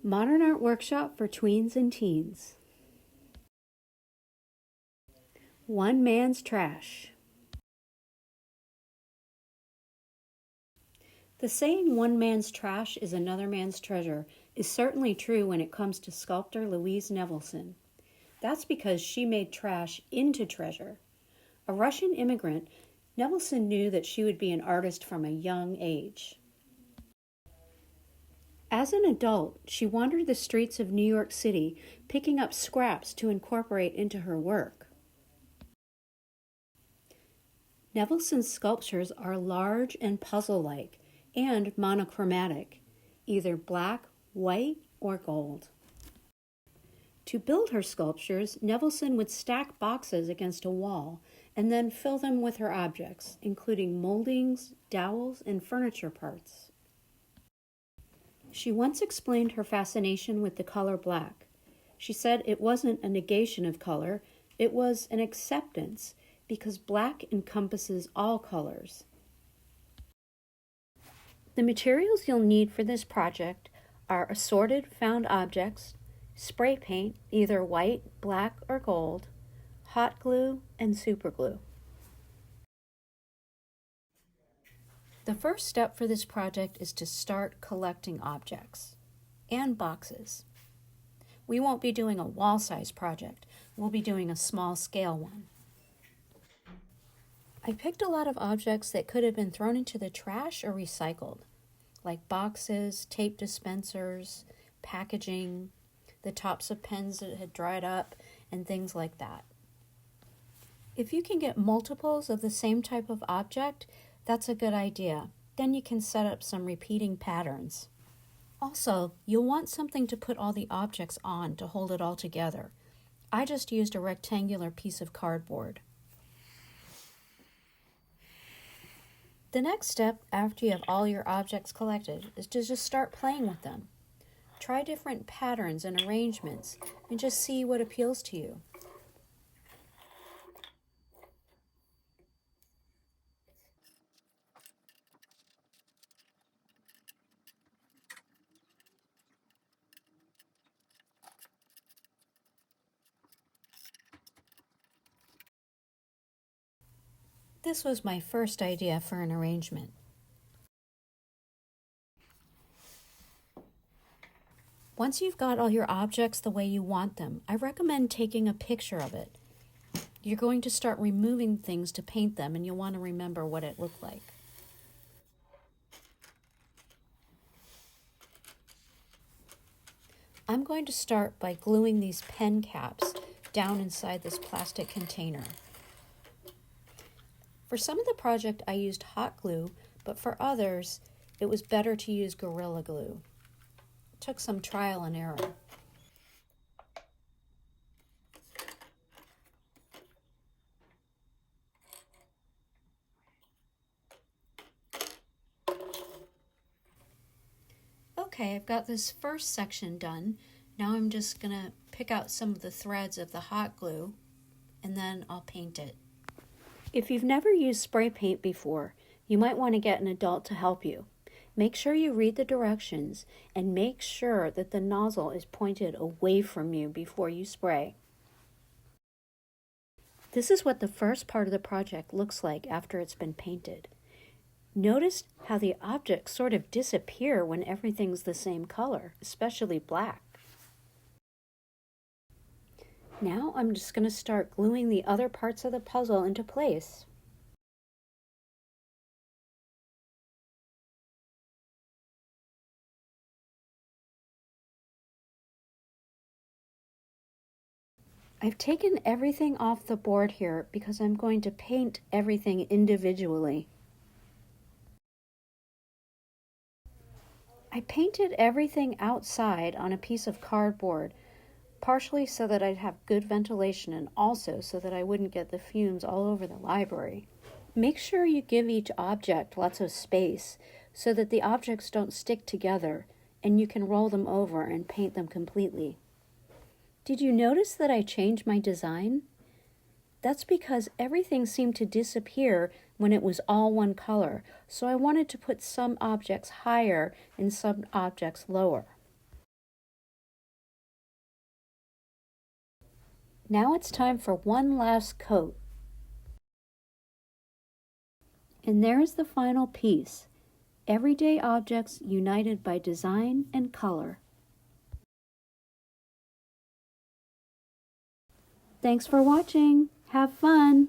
Modern Art Workshop for Tweens and Teens. One man's trash. The saying one man's trash is another man's treasure is certainly true when it comes to sculptor Louise Nevelson. That's because she made trash into treasure. A Russian immigrant, Nevelson knew that she would be an artist from a young age. As an adult, she wandered the streets of New York City, picking up scraps to incorporate into her work. Nevelson's sculptures are large and puzzle-like, and monochromatic, either black, white, or gold. To build her sculptures, Nevelson would stack boxes against a wall and then fill them with her objects, including moldings, dowels, and furniture parts. She once explained her fascination with the color black. She said it wasn't a negation of color, it was an acceptance, because black encompasses all colors. The materials you'll need for this project are assorted found objects, spray paint, either white, black, or gold, hot glue, and super glue. The first step for this project is to start collecting objects and boxes. We won't be doing a wall-size project. We'll be doing a small-scale one. I picked a lot of objects that could have been thrown into the trash or recycled, like boxes, tape dispensers, packaging, the tops of pens that had dried up, and things like that. If you can get multiples of the same type of object, that's a good idea. Then you can set up some repeating patterns. Also, you'll want something to put all the objects on to hold it all together. I just used a rectangular piece of cardboard. The next step, after you have all your objects collected, is to just start playing with them. Try different patterns and arrangements and just see what appeals to you. This was my first idea for an arrangement. Once you've got all your objects the way you want them, I recommend taking a picture of it. You're going to start removing things to paint them, and you'll want to remember what it looked like. I'm going to start by gluing these pen caps down inside this plastic container. For some of the project, I used hot glue, but for others, it was better to use Gorilla Glue. It took some trial and error. Okay, I've got this first section done. Now I'm just going to pick out some of the threads of the hot glue, and then I'll paint it. If you've never used spray paint before, you might want to get an adult to help you. Make sure you read the directions and make sure that the nozzle is pointed away from you before you spray. This is what the first part of the project looks like after it's been painted. Notice how the objects sort of disappear when everything's the same color, especially black. Now I'm just going to start gluing the other parts of the puzzle into place. I've taken everything off the board here because I'm going to paint everything individually. I painted everything outside on a piece of cardboard, partially so that I'd have good ventilation and also so that I wouldn't get the fumes all over the library. Make sure you give each object lots of space so that the objects don't stick together and you can roll them over and paint them completely. Did you notice that I changed my design? That's because everything seemed to disappear when it was all one color, so I wanted to put some objects higher and some objects lower. Now it's time for one last coat. And there's the final piece. Everyday objects united by design and color. Thanks for watching. Have fun!